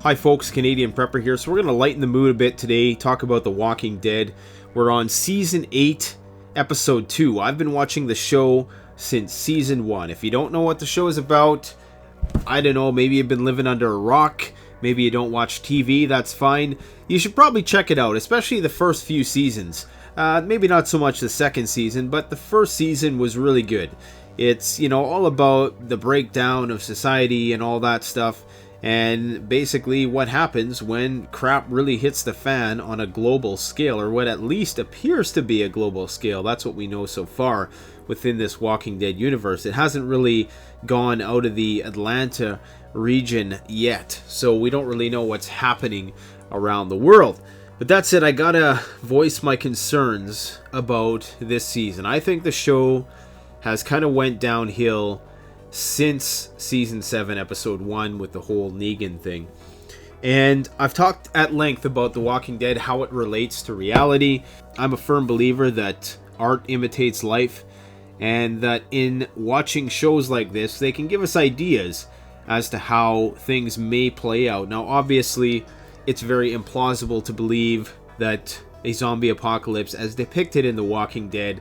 Hi folks, Canadian Prepper here. So we're going to lighten the mood a bit today, talk about The Walking Dead. We're on Season 8, Episode 2. I've been watching the show since Season 1. If you don't know what the show is about, I don't know, maybe you've been living under a rock, maybe you don't watch TV, that's fine. You should probably check it out, especially the first few seasons. Maybe not so much the second season, but the first season was really good. It's, all about the breakdown of society and all that stuff. And basically what happens when crap really hits the fan on a global scale, or what at least appears to be a global scale. That's what we know so far within this Walking Dead universe. It hasn't really gone out of the Atlanta region yet, so we don't really know what's happening around the world. But that said, I gotta voice my concerns about this season. I think the show has kind of went downhill since Season 7, Episode 1 with the whole Negan thing. And I've talked at length about The Walking Dead, how it relates to reality. I'm a firm believer that art imitates life, and that in watching shows like this, they can give us ideas as to how things may play out. Now, obviously, it's very implausible to believe that a zombie apocalypse, as depicted in The Walking Dead,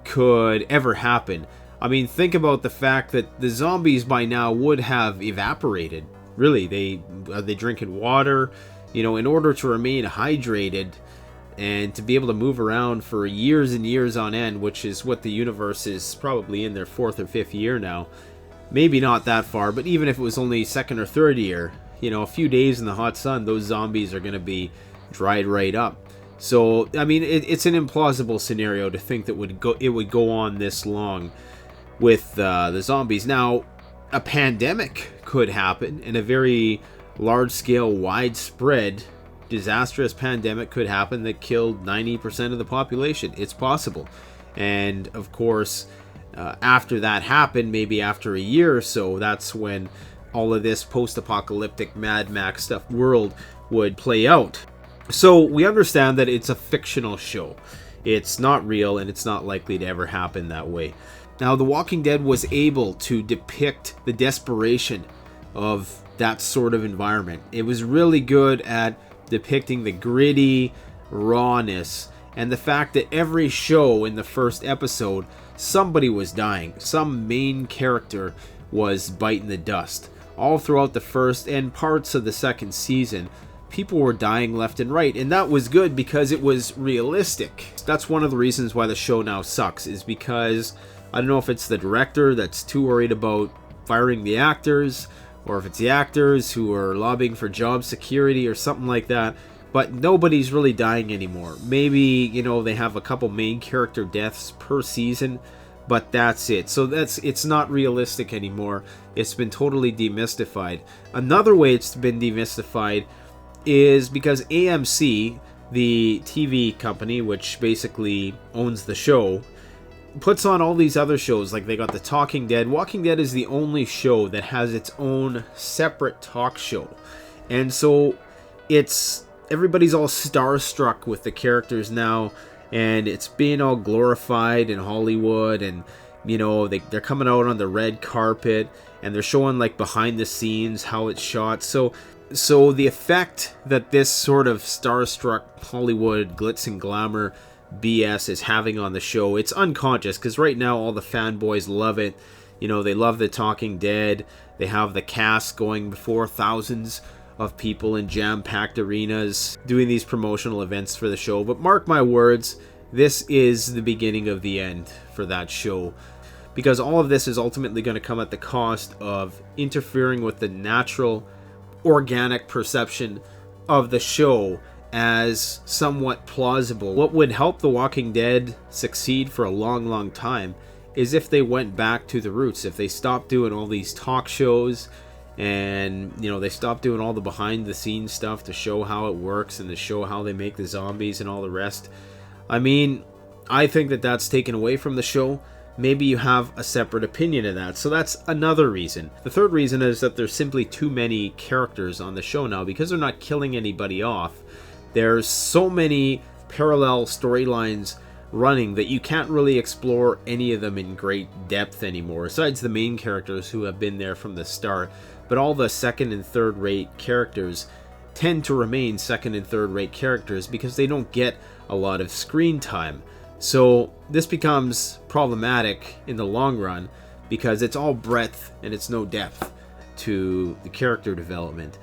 could ever happen. I mean, think about the fact that the zombies by now would have evaporated. Really, are they drinking water? In order to remain hydrated and to be able to move around for years and years on end, which is what the universe is probably in their 4th or 5th year now. Maybe not that far, but even if it was only 2nd or 3rd year, a few days in the hot sun, those zombies are going to be dried right up. So, I mean, it's an implausible scenario to think that it would go on this long with the zombies. Now, a pandemic could happen, and a very large-scale, widespread, disastrous pandemic could happen that killed 90% of the population. It's possible. And, of course, after that happened, maybe after a year or so, that's when all of this post-apocalyptic Mad Max stuff world would play out. So, we understand that it's a fictional show. It's not real, and it's not likely to ever happen that way. Now, The Walking Dead was able to depict the desperation of that sort of environment. It was really good at depicting the gritty rawness and the fact that every show in the first episode, somebody was dying. Some main character was biting the dust. All throughout the first and parts of the second season, people were dying left and right, and that was good because it was realistic. That's one of the reasons why the show now sucks, is because I don't know if it's the director that's too worried about firing the actors, or if it's the actors who are lobbying for job security or something like that, but nobody's really dying anymore. Maybe, they have a couple main character deaths per season, but that's it. So it's not realistic anymore. It's been totally demystified. Another way it's been demystified is because AMC, the TV company, which basically owns the show, puts on all these other shows. Like, they got The Talking Dead. Walking Dead is the only show that has its own separate talk show. And so everybody's all starstruck with the characters now, and it's being all glorified in Hollywood, and they're coming out on the red carpet, and they're showing like behind the scenes how it's shot. So the effect that this sort of starstruck Hollywood glitz and glamour BS is having on the show, it's unconscious, because right now all the fanboys love it. They love The Talking Dead. They have the cast going before thousands of people in jam-packed arenas doing these promotional events for the show. But mark my words, this is the beginning of the end for that show, because all of this is ultimately going to come at the cost of interfering with the natural, organic perception of the show as somewhat plausible. What would help The Walking Dead succeed for a long, long time is if they went back to the roots, if they stopped doing all these talk shows, and they stopped doing all the behind the scenes stuff to show how it works and to show how they make the zombies and all the rest. I mean, I think that that's taken away from the show. Maybe you have a separate opinion of that. So that's another reason. The third reason is that there's simply too many characters on the show now, because they're not killing anybody off. There's so many parallel storylines running that you can't really explore any of them in great depth anymore, besides the main characters who have been there from the start. but all the second and third rate characters tend to remain second and third rate characters because they don't get a lot of screen time. So this becomes problematic in the long run because it's all breadth and it's no depth to the character development.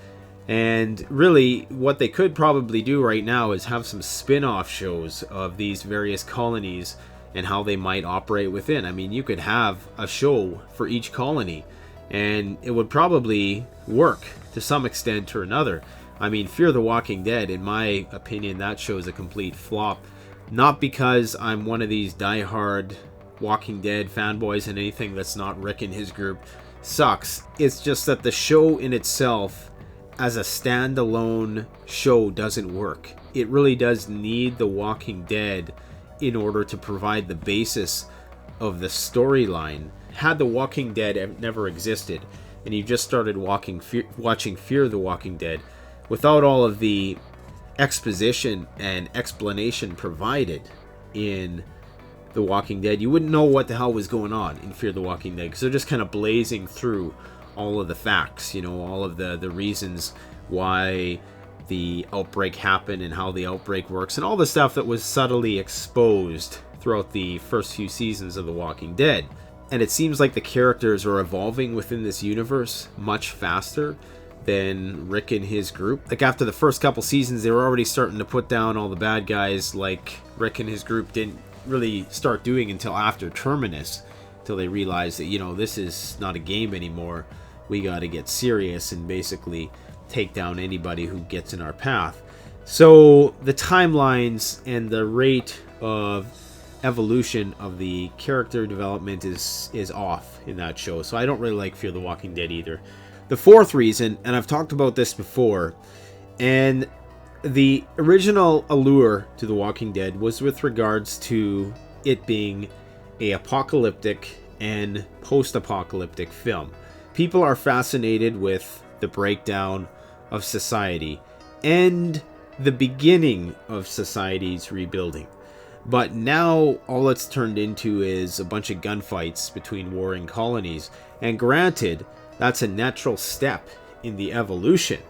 And really, what they could probably do right now is have some spin-off shows of these various colonies and how they might operate within. I mean, you could have a show for each colony, and it would probably work to some extent or another. I mean, Fear the Walking Dead, in my opinion, that show is a complete flop. Not because I'm one of these diehard Walking Dead fanboys and anything that's not Rick and his group sucks. It's just that the show in itself, as a standalone show, doesn't work. It really does need The Walking Dead in order to provide the basis of the storyline. Had The Walking Dead never existed, and you just started watching Fear the Walking Dead, without all of the exposition and explanation provided in The Walking Dead, you wouldn't know what the hell was going on in Fear the Walking Dead, because they're just kind of blazing through all of the facts, all of the reasons why the outbreak happened and how the outbreak works, and all the stuff that was subtly exposed throughout the first few seasons of The Walking Dead. And it seems like the characters are evolving within this universe much faster than Rick and his group. Like, after the first couple seasons, they were already starting to put down all the bad guys, like Rick and his group didn't really start doing until after Terminus, until they realized that, this is not a game anymore. We got to get serious and basically take down anybody who gets in our path. So the timelines and the rate of evolution of the character development is off in that show. So I don't really like Fear the Walking Dead either. The fourth reason, and I've talked about this before, and the original allure to The Walking Dead was with regards to it being a apocalyptic and post-apocalyptic film. People are fascinated with the breakdown of society and the beginning of society's rebuilding. But now all it's turned into is a bunch of gunfights between warring colonies. And granted, that's a natural step in the evolution.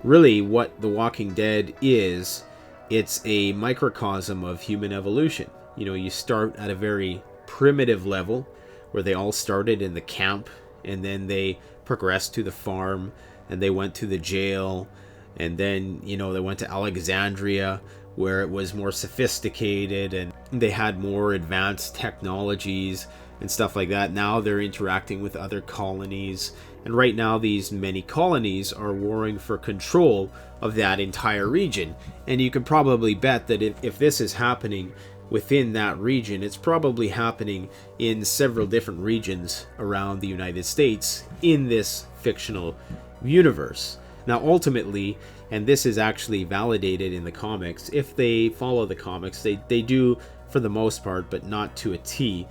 Really, what The Walking Dead is, it's a microcosm of human evolution. You start at a very primitive level where they all started in the camp, and then they progressed to the farm, and they went to the jail, and then, they went to Alexandria, where it was more sophisticated and they had more advanced technologies and stuff like that. Now they're interacting with other colonies, and right now these many colonies are warring for control of that entire region. And you can probably bet that if this is happening within that region, it's probably happening in several different regions around the United States in this fictional universe. Now ultimately, and this is actually validated in the comics, if they follow the comics, they do for the most part, but not to a T,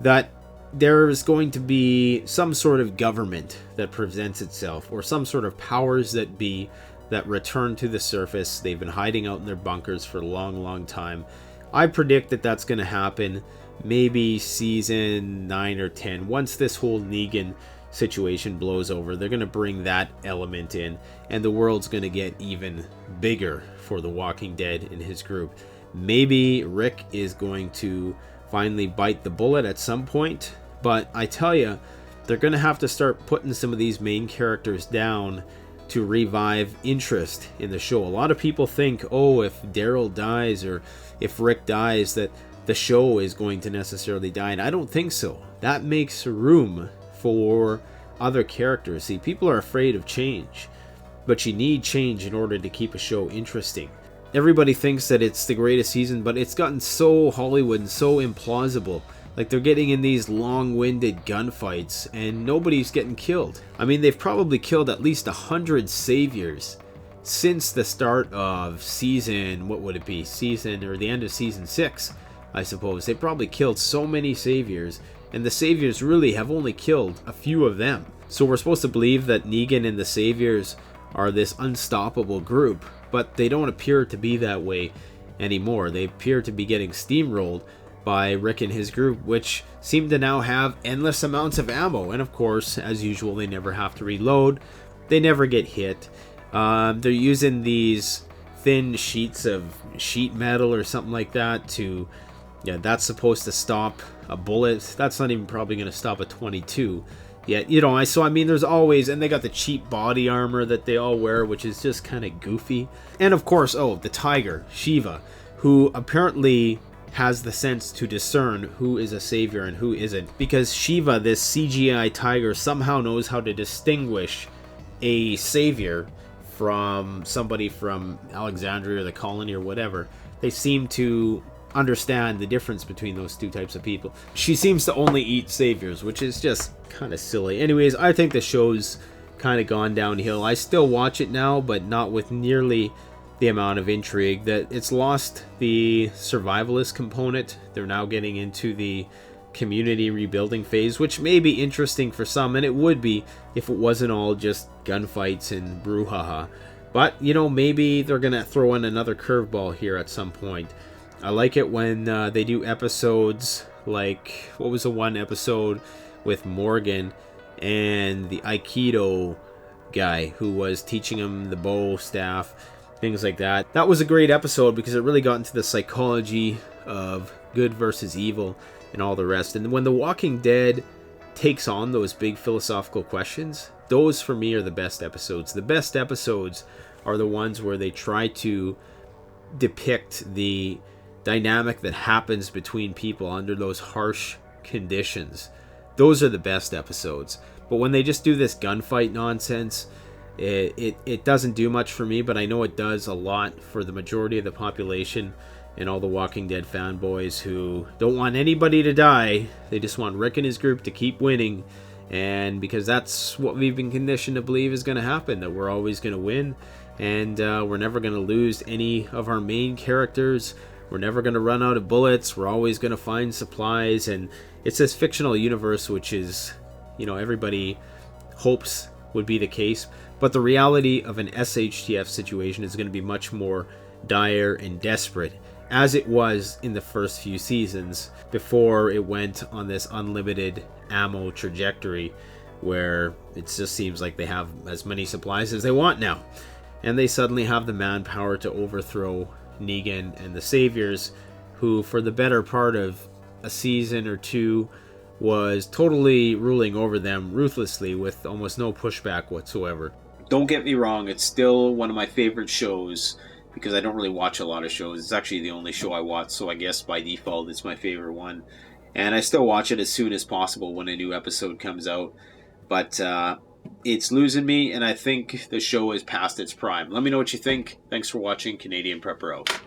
that there's going to be some sort of government that presents itself, or some sort of powers that be that return to the surface. They've been hiding out in their bunkers for a long time. I predict that that's going to happen maybe season 9 or 10. Once this whole Negan situation blows over, they're going to bring that element in, and the world's going to get even bigger for The Walking Dead and his group. Maybe Rick is going to finally bite the bullet at some point, but I tell you, they're going to have to start putting some of these main characters down to revive interest in the show. A lot of people think, if Daryl dies or if Rick dies, that the show is going to necessarily die, and I don't think so. That makes room for other characters. See, people are afraid of change, but you need change in order to keep a show interesting. Everybody thinks that it's the greatest season, but it's gotten so Hollywood and so implausible. Like, they're getting in these long-winded gunfights and nobody's getting killed. I mean, they've probably killed at least 100 saviors since the start of season, what would it be? The end of season 6, I suppose. They probably killed so many saviors, and the saviors really have only killed a few of them. So we're supposed to believe that Negan and the saviors are this unstoppable group, but they don't appear to be that way anymore. They appear to be getting steamrolled by Rick and his group, which seem to now have endless amounts of ammo. And of course, as usual, they never have to reload, they never get hit. They're using these thin sheets of sheet metal or something like that to, yeah, that's supposed to stop a bullet. That's not even probably going to stop a 22. Yeah, I mean, there's always, and they got the cheap body armor that they all wear, which is just kind of goofy. And of course, the tiger, Shiva, who apparently has the sense to discern who is a savior and who isn't. Because Shiva, this CGI tiger, somehow knows how to distinguish a savior from somebody from Alexandria or the colony or whatever. They seem to understand the difference between those two types of people. She seems to only eat saviors, which is just kind of silly. Anyways, I think the show's kind of gone downhill. I still watch it now, but not with nearly the amount of intrigue. That it's lost the survivalist component. They're now getting into the community rebuilding phase, which may be interesting for some, and it would be if it wasn't all just gunfights and brouhaha. But maybe they're gonna throw in another curveball here at some point. I like it when they do episodes like, what was the one episode with Morgan and the Aikido guy who was teaching him the bow staff, things like that. That was a great episode because it really got into the psychology of good versus evil and all the rest. And when The Walking Dead takes on those big philosophical questions, those for me are the best episodes. The best episodes are the ones where they try to depict the dynamic that happens between people under those harsh conditions. Those are the best episodes. But when they just do this gunfight nonsense, it doesn't do much for me, but I know it does a lot for the majority of the population and all the Walking Dead fanboys who don't want anybody to die. They just want Rick and his group to keep winning, and because that's what we've been conditioned to believe is going to happen, that we're always going to win, and we're never going to lose any of our main characters. We're never going to run out of bullets. We're always going to find supplies. And it's this fictional universe, which is, everybody hopes would be the case. But the reality of an SHTF situation is going to be much more dire and desperate, as it was in the first few seasons before it went on this unlimited ammo trajectory where it just seems like they have as many supplies as they want now. And they suddenly have the manpower to overthrow Negan and the Saviors, who for the better part of a season or two was totally ruling over them ruthlessly with almost no pushback whatsoever. Don't get me wrong, it's still one of my favorite shows because I don't really watch a lot of shows. It's actually the only show I watch, so I guess by default it's my favorite one. And I still watch it as soon as possible when a new episode comes out. But it's losing me, and I think the show is past its prime. Let me know what you think. Thanks for watching. Canadian Prepper out.